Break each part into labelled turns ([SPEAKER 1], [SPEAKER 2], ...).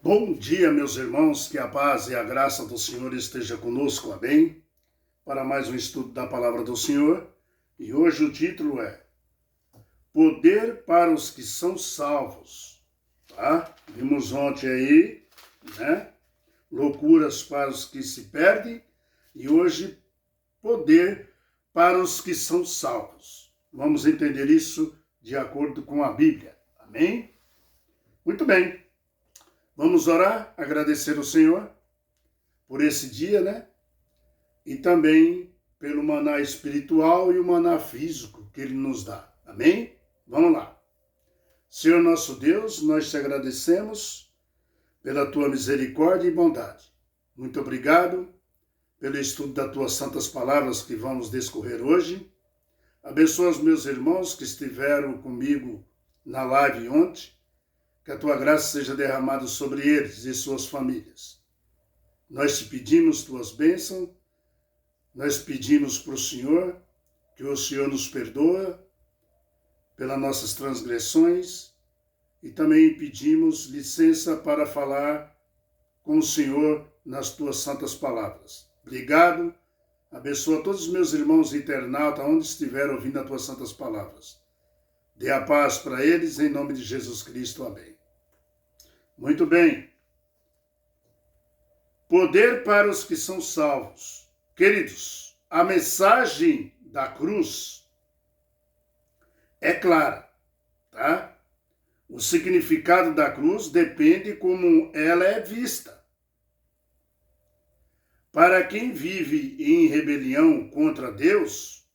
[SPEAKER 1] Bom dia, meus irmãos, que a paz e a graça do Senhor esteja conosco, amém? Para mais um estudo da palavra do Senhor, e hoje o título é Poder para os que são salvos, tá? Vimos ontem aí, né? Loucuras para os que se perdem, e hoje poder para os que são salvos. Vamos entender isso de acordo com a Bíblia, amém? Muito bem. Vamos orar, agradecer ao Senhor por esse dia, né? E também pelo maná espiritual e o maná físico que Ele nos dá. Amém? Vamos lá. Senhor nosso Deus, nós te agradecemos pela tua misericórdia e bondade. Muito obrigado pelo estudo das tuas santas palavras que vamos discorrer hoje. Abençoa os meus irmãos que estiveram comigo na live ontem. Que a tua graça seja derramada sobre eles e suas famílias. Nós te pedimos tuas bênçãos, nós pedimos para o Senhor que o Senhor nos perdoa pelas nossas transgressões e também pedimos licença para falar com o Senhor nas tuas santas palavras. Obrigado, abençoa todos os meus irmãos internautas, onde estiver ouvindo as tuas santas palavras. Dê a paz para eles, em nome de Jesus Cristo. Amém. Muito bem. Poder para os que são salvos. Queridos, a mensagem da cruz é clara, tá? O significado da cruz depende como ela é vista. Para quem vive em rebelião contra Deus,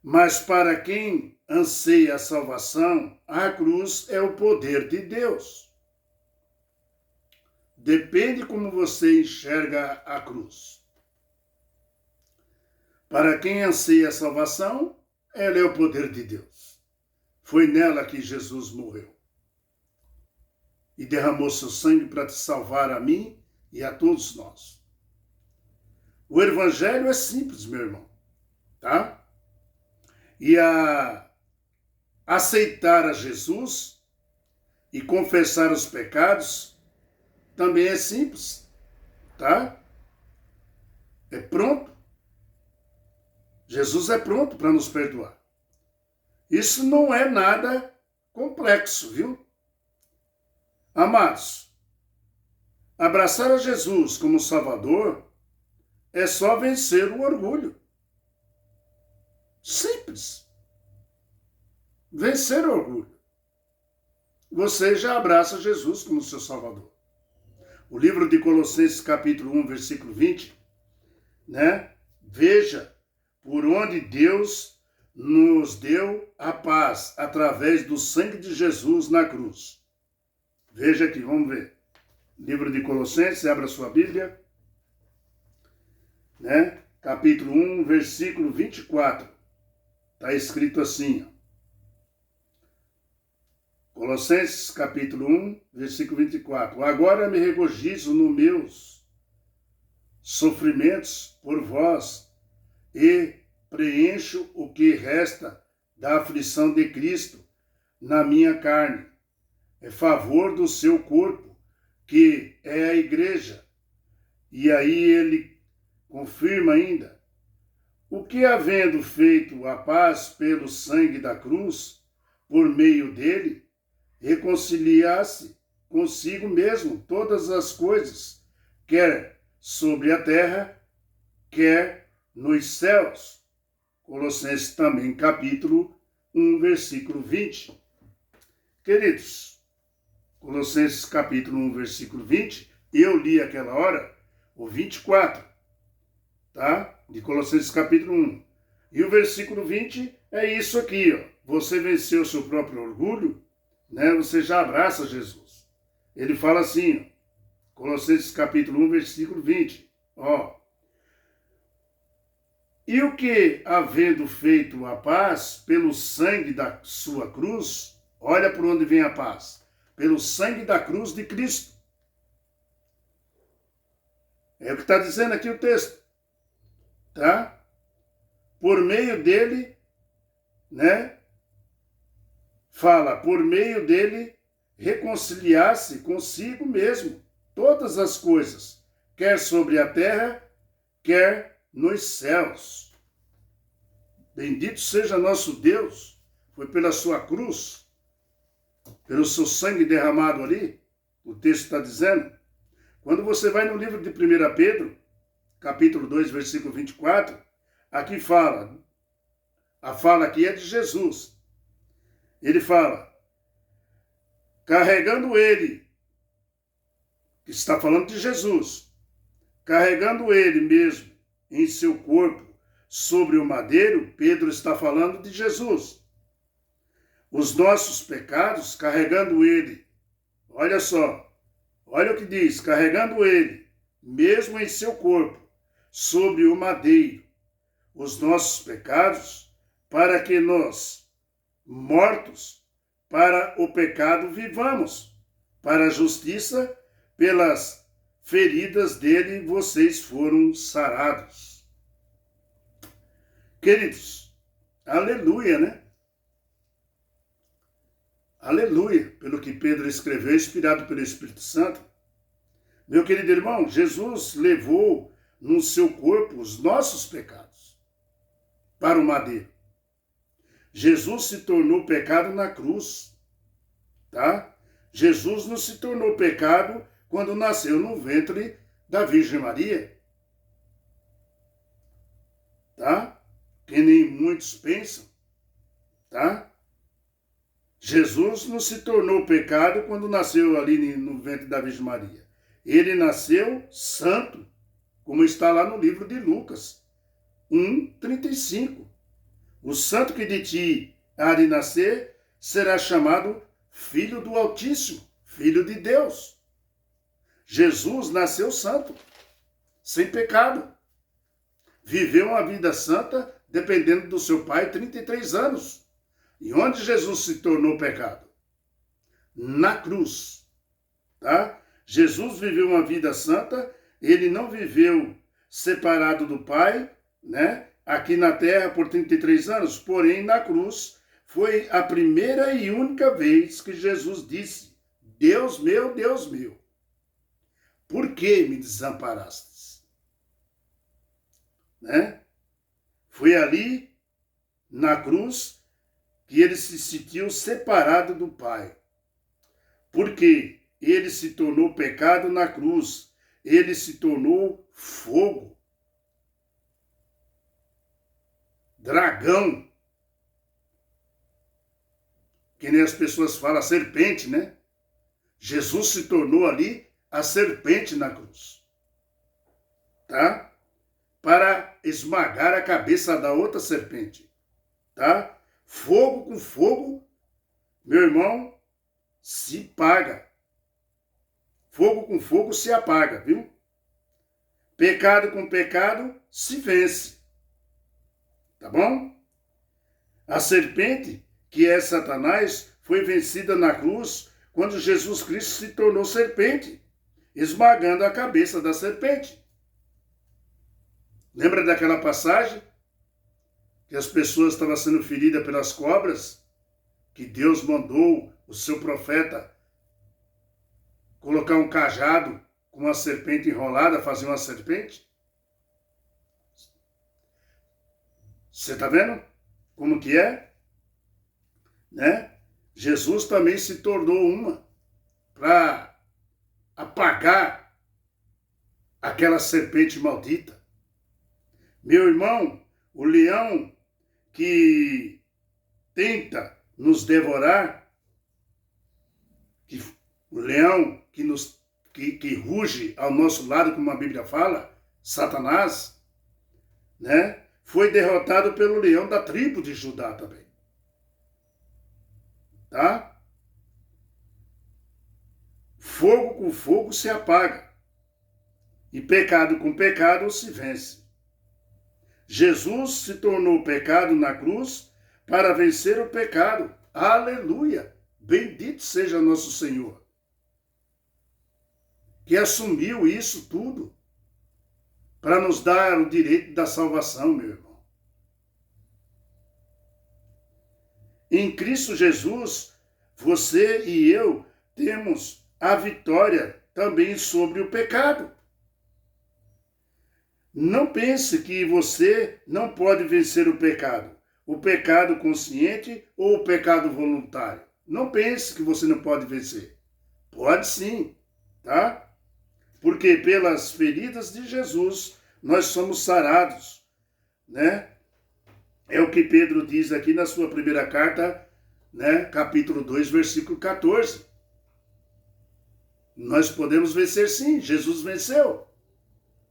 [SPEAKER 1] mas para quem anseia a salvação, a cruz é o poder de Deus. Depende como você enxerga a cruz. Para quem anseia a salvação, ela é o poder de Deus. Foi nela que Jesus morreu. E derramou seu sangue para te salvar a mim e a todos nós. O evangelho é simples, meu irmão, tá? E aceitar a Jesus e confessar os pecados também é simples, tá? É pronto. Jesus é pronto para nos perdoar. Isso não é nada complexo, viu? Amados, abraçar a Jesus como Salvador é só vencer o orgulho. Simples. Vencer o orgulho. Você já abraça Jesus como seu Salvador. O livro de Colossenses, capítulo 1, versículo 20, né? Veja por onde Deus nos deu a paz através do sangue de Jesus na cruz. Veja aqui, vamos ver. Livro de Colossenses, abra sua Bíblia, né? Capítulo 1, versículo 24. Está escrito assim, ó. Colossenses, capítulo 1, versículo 24. Agora me regozijo nos meus sofrimentos por vós e preencho o que resta da aflição de Cristo na minha carne, em favor do seu corpo, que é a igreja. E aí ele confirma ainda, o que havendo feito a paz pelo sangue da cruz, por meio dele, reconciliasse consigo mesmo todas as coisas, quer sobre a terra, quer nos céus. Colossenses também, capítulo 1, versículo 20. Queridos, Colossenses capítulo 1, versículo 20, eu li aquela hora o 24, tá? De Colossenses capítulo 1. E o versículo 20 é isso aqui, ó. Você venceu o seu próprio orgulho, né? Você já abraça Jesus. Ele fala assim, ó, Colossenses capítulo 1, versículo 20, ó. E o que, havendo feito a paz pelo sangue da sua cruz, olha por onde vem a paz, pelo sangue da cruz de Cristo. É o que está dizendo aqui o texto, tá? Por meio dele, né? fala, por meio dele, reconciliar-se consigo mesmo todas as coisas, quer sobre a terra, quer nos céus. Bendito seja nosso Deus, foi pela sua cruz, pelo seu sangue derramado ali, o texto está dizendo. Quando você vai no livro de 1 Pedro, capítulo 2, versículo 24, aqui fala, a fala aqui é de Jesus. Ele fala, carregando ele, que está falando de Jesus, carregando ele mesmo em seu corpo sobre o madeiro, Pedro está falando de Jesus. Os nossos pecados, carregando ele, olha só, olha o que diz, carregando ele mesmo em seu corpo sobre o madeiro, os nossos pecados, para que nós, mortos para o pecado, vivamos, para a justiça, pelas feridas dele vocês foram sarados. Queridos, aleluia, né? Aleluia, pelo que Pedro escreveu, inspirado pelo Espírito Santo. Meu querido irmão, Jesus levou no seu corpo os nossos pecados para o madeiro. Jesus se tornou pecado na cruz, tá? Jesus não se tornou pecado quando nasceu no ventre da Virgem Maria, tá? Que nem muitos pensam, tá? Jesus não se tornou pecado quando nasceu ali no ventre da Virgem Maria. Ele nasceu santo, como está lá no livro de Lucas 1:35. O santo que de ti há de nascer será chamado Filho do Altíssimo, Filho de Deus. Jesus nasceu santo, sem pecado. Viveu uma vida santa, dependendo do seu pai, 33 anos. E onde Jesus se tornou pecado? Na cruz, tá? Jesus viveu uma vida santa, ele não viveu separado do pai, né? Aqui na terra por 33 anos, porém na cruz foi a primeira e única vez que Jesus disse, Deus meu, por que me desamparastes? Né? Foi ali, na cruz, que ele se sentiu separado do Pai. Porque ele se tornou pecado na cruz. Ele se tornou fogo. Dragão. Que nem as pessoas falam, serpente, né? Jesus se tornou ali a serpente na cruz. Tá? Para esmagar a cabeça da outra serpente. Tá? Fogo com fogo, meu irmão, se paga. Fogo com fogo se apaga, viu? Pecado com pecado se vence. Tá bom? A serpente, que é Satanás, foi vencida na cruz quando Jesus Cristo se tornou serpente, esmagando a cabeça da serpente. Lembra daquela passagem? Que as pessoas estavam sendo feridas pelas cobras, que Deus mandou o seu profeta colocar um cajado com uma serpente enrolada, fazer uma serpente? Você está vendo como que é? Né? Jesus também se tornou uma para apagar aquela serpente maldita. Meu irmão, o leão que tenta nos devorar, o leão que ruge ao nosso lado, como a Bíblia fala, Satanás, né? Foi derrotado pelo leão da tribo de Judá também. Tá? Fogo com fogo se apaga. E pecado com pecado se vence. Jesus se tornou pecado na cruz para vencer o pecado. Aleluia! Bendito seja nosso Senhor, que assumiu isso tudo para nos dar o direito da salvação, meu irmão. em Cristo Jesus, você e eu temos a vitória também sobre o pecado. Não pense que você não pode vencer o pecado consciente ou o pecado voluntário. Não pense que você não pode vencer. Pode sim, tá? Porque pelas feridas de Jesus nós somos sarados, né? É o que Pedro diz aqui na sua primeira carta, né? Capítulo 2, versículo 14. Nós podemos vencer sim, Jesus venceu.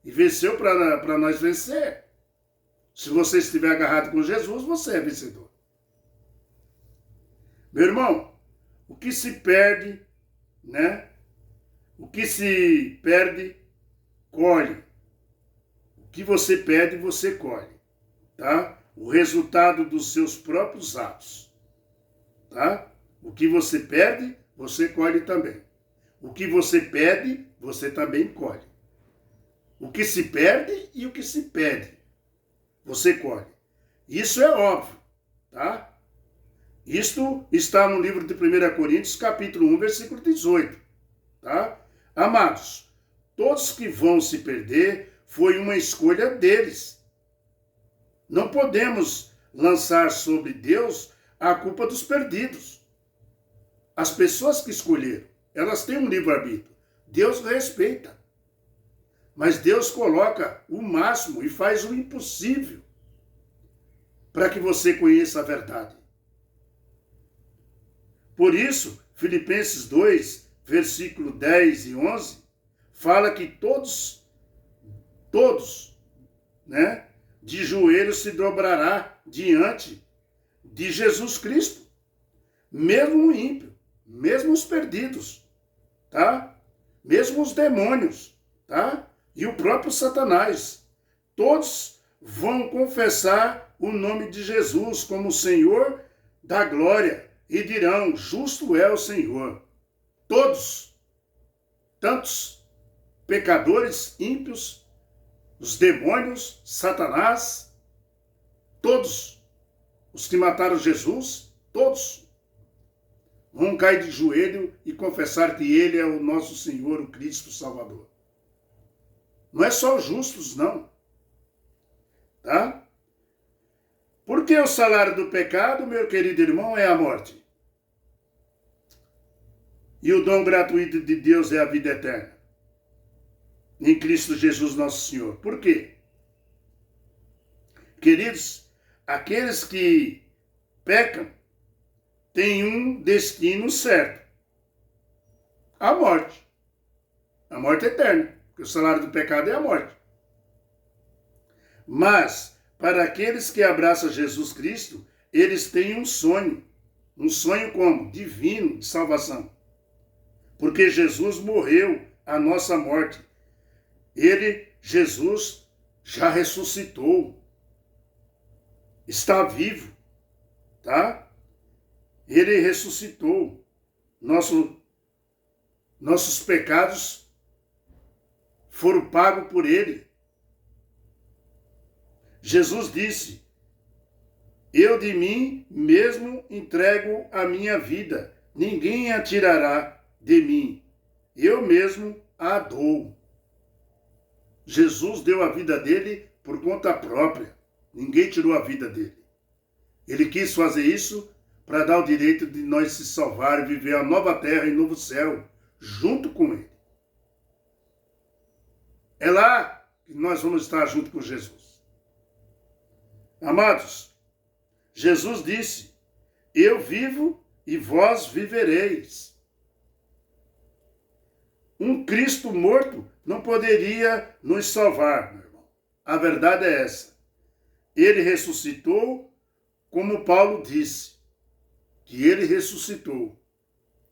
[SPEAKER 1] E venceu para nós vencer. Se você estiver agarrado com Jesus, você é vencedor. Meu irmão, o que se perde, né? O que se perde, colhe. O que você perde, você colhe, tá? O resultado dos seus próprios atos, tá? O que você perde, você colhe também. O que você pede, você também colhe. O que se perde e o que se pede, você colhe. Isso é óbvio, tá? Isto está no livro de 1 Coríntios, capítulo 1, versículo 18, tá? Amados, todos que vão se perder, foi uma escolha deles. Não podemos lançar sobre Deus a culpa dos perdidos. As pessoas que escolheram, elas têm um livre-arbítrio. Deus respeita. Mas Deus coloca o máximo e faz o impossível para que você conheça a verdade. Por isso, Filipenses 2, versículo 10 e 11, fala que todos, né, de joelhos se dobrará diante de Jesus Cristo. Mesmo o ímpio, mesmo os perdidos, tá? Mesmo os demônios, tá? E o próprio Satanás. Todos vão confessar o nome de Jesus como Senhor da glória e dirão, justo é o Senhor. Todos, tantos pecadores, ímpios, os demônios, Satanás, todos os que mataram Jesus, todos vão cair de joelho e confessar que Ele é o nosso Senhor, o Cristo Salvador. Não é só os justos, não. Tá? Porque o salário do pecado, meu querido irmão, é a morte. E o dom gratuito de Deus é a vida eterna. Em Cristo Jesus nosso Senhor. Por quê? Queridos, aqueles que pecam têm um destino certo. A morte. A morte eterna. Porque o salário do pecado é a morte. Mas, para aqueles que abraçam Jesus Cristo, eles têm um sonho. Um sonho como? Divino, de salvação. Porque Jesus morreu a nossa morte. Jesus, já ressuscitou. Está vivo. Tá? Ele ressuscitou. Nossos pecados foram pagos por ele. Jesus disse, eu de mim mesmo entrego a minha vida. Ninguém a tirará de mim. Eu mesmo a dou. Jesus deu a vida dele por conta própria. Ninguém tirou a vida dele. Ele quis fazer isso para dar o direito de nós se salvar e viver a nova terra e novo céu, junto com ele. É lá que nós vamos estar junto com Jesus. Amados, Jesus disse, eu vivo e vós vivereis. Um Cristo morto não poderia nos salvar, meu irmão. A verdade é essa. Ele ressuscitou, como Paulo disse, que ele ressuscitou.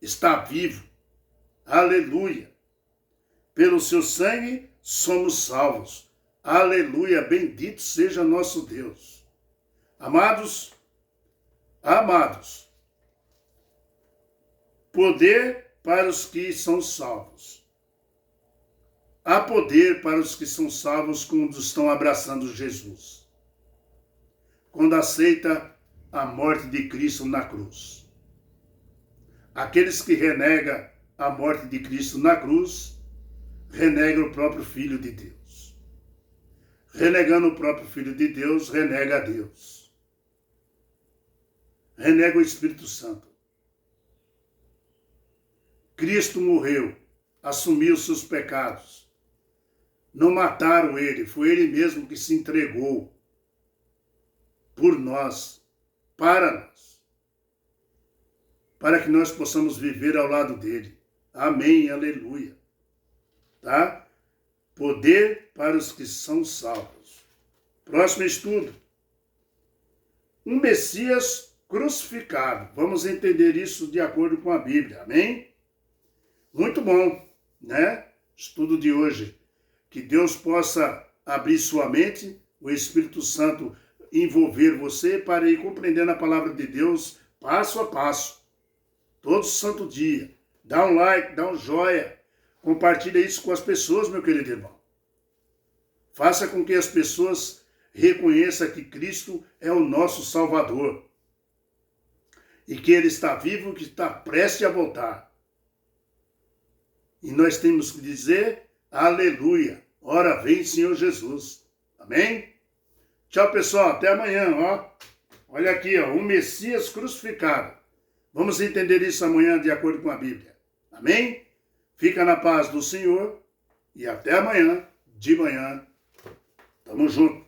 [SPEAKER 1] Está vivo. Aleluia. Pelo seu sangue somos salvos. Aleluia. Bendito seja nosso Deus. Amados, poder para os que são salvos. Há poder para os que são salvos quando estão abraçando Jesus. Quando aceita a morte de Cristo na cruz. Aqueles que renegam a morte de Cristo na cruz, renegam o próprio Filho de Deus. Renegando o próprio Filho de Deus, renega a Deus. Renega o Espírito Santo. Cristo morreu, assumiu seus pecados. Não mataram ele, foi ele mesmo que se entregou por nós, para nós, para que nós possamos viver ao lado dele. Amém, aleluia. Tá? Poder para os que são salvos. Próximo estudo. Um Messias crucificado. Vamos entender isso de acordo com a Bíblia. Amém? Muito bom, né? Estudo de hoje. Que Deus possa abrir sua mente, o Espírito Santo envolver você para ir compreendendo a palavra de Deus passo a passo. Todo santo dia. Dá um like, dá um joia. Compartilha isso com as pessoas, meu querido irmão. Faça com que as pessoas reconheçam que Cristo é o nosso Salvador. E que Ele está vivo, que está prestes a voltar. E nós temos que dizer, aleluia. Ora vem, Senhor Jesus. Amém? Tchau, pessoal. Até amanhã, ó. Olha aqui, ó. O Messias crucificado. Vamos entender isso amanhã de acordo com a Bíblia. Amém? Fica na paz do Senhor. E até amanhã, de manhã. Tamo junto.